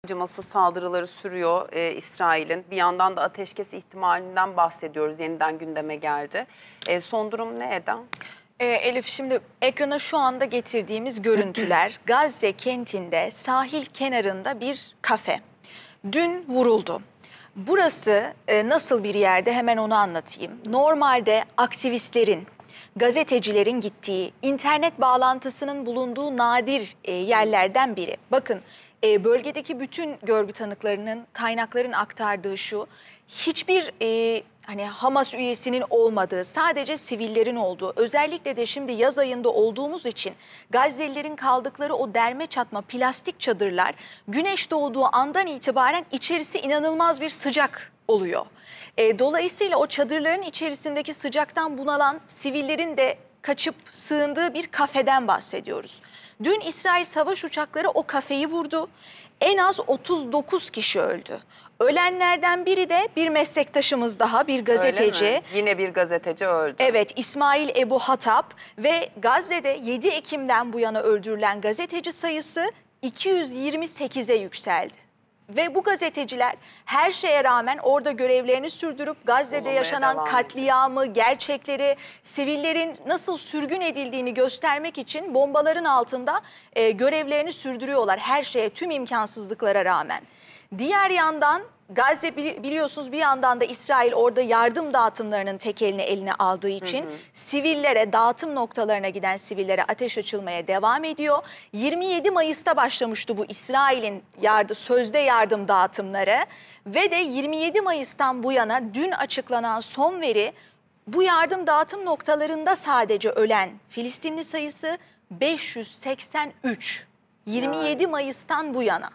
Acımasız saldırıları sürüyor İsrail'in. Bir yandan da ateşkes ihtimalinden bahsediyoruz. Yeniden gündeme geldi. Son durum ne Eda? Elif, şimdi ekrana şu anda getirdiğimiz görüntüler Gazze kentinde sahil kenarında bir kafe. Dün vuruldu. Burası nasıl bir yerde, hemen onu anlatayım. Normalde aktivistlerin, gazetecilerin gittiği, internet bağlantısının bulunduğu nadir yerlerden biri. Bakın, bölgedeki bütün görgü tanıklarının, kaynakların aktardığı şu: hiçbir hani Hamas üyesinin olmadığı, sadece sivillerin olduğu, özellikle de şimdi yaz ayında olduğumuz için Gazze'lilerin kaldıkları o derme çatma plastik çadırlar, güneş doğduğu andan itibaren içerisi inanılmaz bir sıcak oluyor. Dolayısıyla o çadırların içerisindeki sıcaktan bunalan sivillerin de kaçıp sığındığı bir kafeden bahsediyoruz. Dün İsrail savaş uçakları o kafeyi vurdu. En az 39 kişi öldü. Ölenlerden biri de bir meslektaşımız daha, bir gazeteci. Yine bir gazeteci öldü. Evet, İsmail Ebu Hatap ve Gazze'de 7 Ekim'den bu yana öldürülen gazeteci sayısı 228'e yükseldi. Ve bu gazeteciler her şeye rağmen orada görevlerini sürdürüp Gazze'de yaşanan katliamı, gerçekleri, sivillerin nasıl sürgün edildiğini göstermek için bombaların altında görevlerini sürdürüyorlar. Her şeye, tüm imkansızlıklara rağmen. Diğer yandan Gazze, biliyorsunuz, bir yandan da İsrail orada yardım dağıtımlarının tekelini eline aldığı için sivillere, dağıtım noktalarına giden sivillere ateş açılmaya devam ediyor. 27 Mayıs'ta başlamıştı bu İsrail'in sözde yardım dağıtımları ve de 27 Mayıs'tan bu yana dün açıklanan son veri, bu yardım dağıtım noktalarında sadece ölen Filistinli sayısı 583. 27 Mayıs'tan bu yana.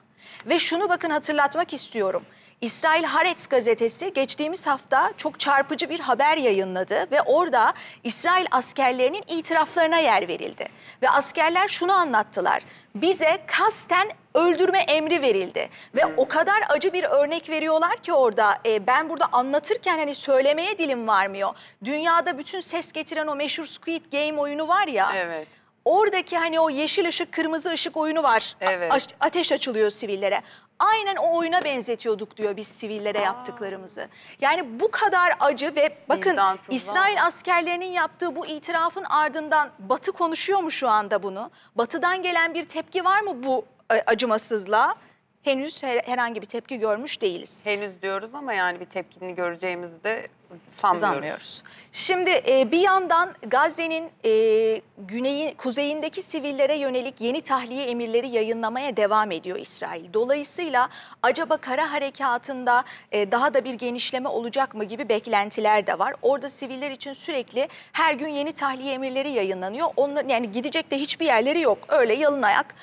Ve şunu bakın, hatırlatmak istiyorum. İsrail Haaretz gazetesi geçtiğimiz hafta çok çarpıcı bir haber yayınladı ve orada İsrail askerlerinin itiraflarına yer verildi. Ve askerler şunu anlattılar: bize kasten öldürme emri verildi. Ve o kadar acı bir örnek veriyorlar ki orada, ben burada anlatırken hani söylemeye dilim varmıyor. Dünyada bütün ses getiren o meşhur Squid Game oyunu var ya. Evet. Oradaki hani o yeşil ışık, kırmızı ışık oyunu var. Evet. Ateş açılıyor sivillere. Aynen o oyuna benzetiyorduk diyor biz sivillere yaptıklarımızı. Yani bu kadar acı ve bakın, İsrail askerlerinin yaptığı bu itirafın ardından Batı konuşuyor mu şu anda bunu? Batı'dan gelen bir tepki var mı bu acımasızlığa? Henüz herhangi bir tepki görmüş değiliz. Henüz diyoruz ama yani bir tepkini göreceğimizi de sanmıyoruz. Şimdi bir yandan Gazze'nin kuzeyindeki sivillere yönelik yeni tahliye emirleri yayınlamaya devam ediyor İsrail. Dolayısıyla acaba kara harekatında daha da bir genişleme olacak mı gibi beklentiler de var. Orada siviller için sürekli her gün yeni tahliye emirleri yayınlanıyor. Onlar, yani gidecek de hiçbir yerleri yok. Öyle yalın ayak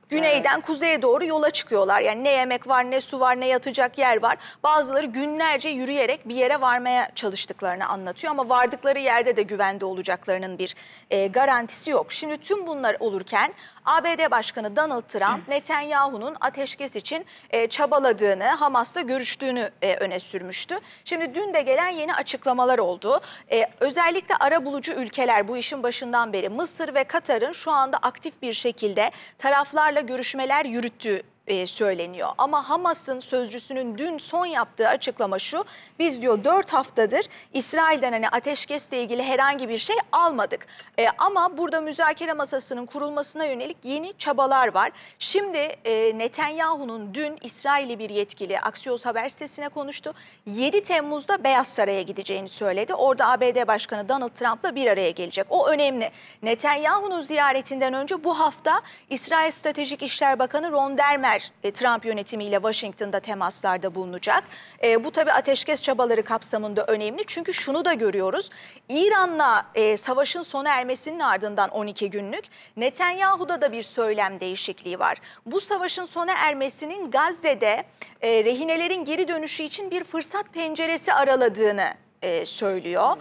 güneyden kuzeye doğru yola çıkıyorlar. Yani ne yemek var, ne su var, ne yatacak yer var. Bazıları günlerce yürüyerek bir yere varmaya çalıştıklarını anlatıyor. Ama vardıkları yerde de güvende olacaklarının bir garantisi yok. Şimdi tüm bunlar olurken ABD Başkanı Donald Trump, Netanyahu'nun ateşkes için çabaladığını, Hamas'la görüştüğünü öne sürmüştü. Şimdi dün de gelen yeni açıklamalar oldu. Özellikle arabulucu ülkeler bu işin başından beri, Mısır ve Katar'ın şu anda aktif bir şekilde taraflarla görüşmeler yürüttüğü söyleniyor. Ama Hamas'ın sözcüsünün dün son yaptığı açıklama şu: biz diyor 4 haftadır İsrail'den hani ateşkesle ilgili herhangi bir şey almadık. Ama burada müzakere masasının kurulmasına yönelik yeni çabalar var. Şimdi Netanyahu'nun dün İsrailli bir yetkili Axios haber sitesine konuştu. 7 Temmuz'da Beyaz Saray'a gideceğini söyledi. Orada ABD Başkanı Donald Trump'la bir araya gelecek. O önemli. Netanyahu'nun ziyaretinden önce bu hafta İsrail Stratejik İşler Bakanı Ron Dermer Trump yönetimiyle Washington'da temaslarda bulunacak. Bu tabii ateşkes çabaları kapsamında önemli. Çünkü şunu da görüyoruz: İran'la savaşın sona ermesinin ardından 12 günlük Netanyahu'da da bir söylem değişikliği var. Bu savaşın sona ermesinin Gazze'de rehinelerin geri dönüşü için bir fırsat penceresi araladığını söylüyor.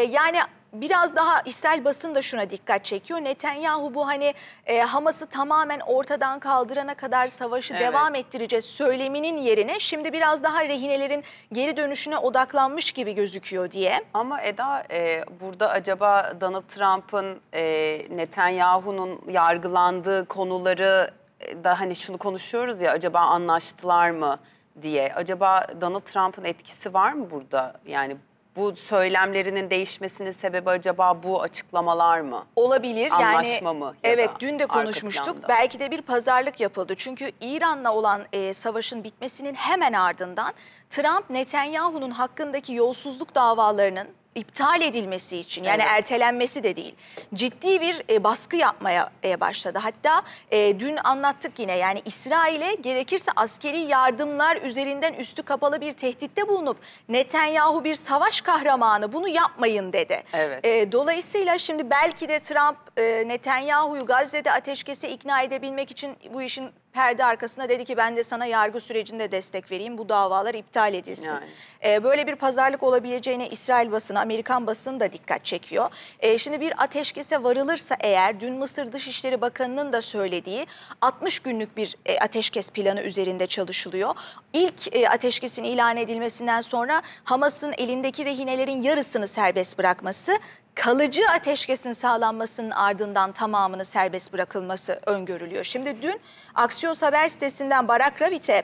Yani biraz daha İsrail basını da şuna dikkat çekiyor: Netanyahu bu hani Hamas'ı tamamen ortadan kaldırana kadar savaşı devam ettireceğiz söyleminin yerine şimdi biraz daha rehinelerin geri dönüşüne odaklanmış gibi gözüküyor diye. Ama Eda, burada acaba Donald Trump'ın Netanyahu'nun yargılandığı konuları da hani şunu konuşuyoruz ya, acaba anlaştılar mı diye. Acaba Donald Trump'ın etkisi var mı burada? Yani bu söylemlerinin değişmesinin sebebi acaba bu açıklamalar mı? Olabilir. Anlaşma mı? Ya Evet, da dün de arka konuşmuştuk. planda? Belki de bir pazarlık yapıldı. Çünkü İran'la olan savaşın bitmesinin hemen ardından Trump, Netanyahu'nun hakkındaki yolsuzluk davalarının iptal edilmesi için, yani Evet. ertelenmesi de değil, ciddi bir baskı yapmaya başladı. Hatta dün anlattık yine, yani İsrail'e gerekirse askeri yardımlar üzerinden üstü kapalı bir tehditte bulunup Netanyahu bir savaş kahramanı, bunu yapmayın dedi. Evet. Dolayısıyla şimdi belki de Trump Netanyahu'yu Gazze'de ateşkese ikna edebilmek için bu işin perde arkasına dedi ki ben de sana yargı sürecinde destek vereyim, bu davalar iptal edilsin. Yani. Böyle bir pazarlık olabileceğine İsrail basını, Amerikan basını da dikkat çekiyor. Şimdi bir ateşkese varılırsa eğer, dün Mısır Dışişleri Bakanı'nın da söylediği 60 günlük bir ateşkes planı üzerinde çalışılıyor. İlk ateşkesin ilan edilmesinden sonra Hamas'ın elindeki rehinelerin yarısını serbest bırakması, kalıcı ateşkesin sağlanmasının ardından tamamını serbest bırakılması öngörülüyor. Şimdi dün Axios Haber sitesinden Barak Ravit'e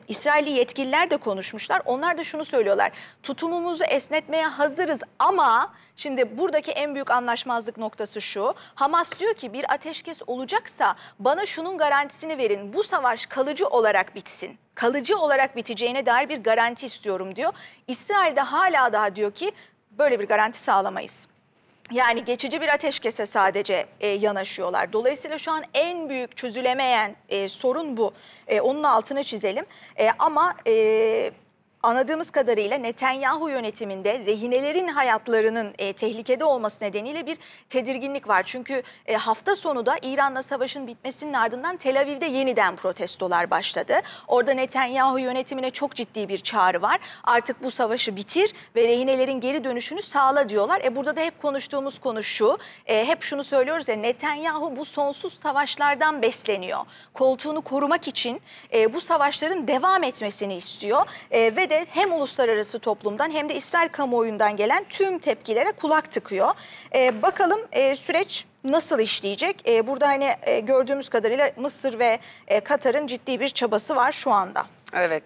İsrailli yetkililer de konuşmuşlar. Onlar da şunu söylüyorlar: tutumumuzu esnetmeye hazırız ama şimdi buradaki en büyük anlaşmazlık noktası şu: Hamas diyor ki bir ateşkes olacaksa bana şunun garantisini verin, bu savaş kalıcı olarak bitsin. Kalıcı olarak biteceğine dair bir garanti istiyorum diyor. İsrail de hala daha diyor ki böyle bir garanti sağlamayız. Yani geçici bir ateşkese sadece yanaşıyorlar. Dolayısıyla şu an en büyük çözülemeyen sorun bu. Onun altını çizelim. Ama anladığımız kadarıyla Netanyahu yönetiminde rehinelerin hayatlarının tehlikede olması nedeniyle bir tedirginlik var. Çünkü hafta sonu da İran'la savaşın bitmesinin ardından Tel Aviv'de yeniden protestolar başladı. Orada Netanyahu yönetimine çok ciddi bir çağrı var. Artık bu savaşı bitir ve rehinelerin geri dönüşünü sağla diyorlar. Burada da hep konuştuğumuz konu şu: hep şunu söylüyoruz ya, Netanyahu bu sonsuz savaşlardan besleniyor. Koltuğunu korumak için bu savaşların devam etmesini istiyor ve de hem uluslararası toplumdan hem de İsrail kamuoyundan gelen tüm tepkilere kulak tıkıyor. Bakalım süreç nasıl işleyecek? Burada hani gördüğümüz kadarıyla Mısır ve Katar'ın ciddi bir çabası var şu anda. Evet.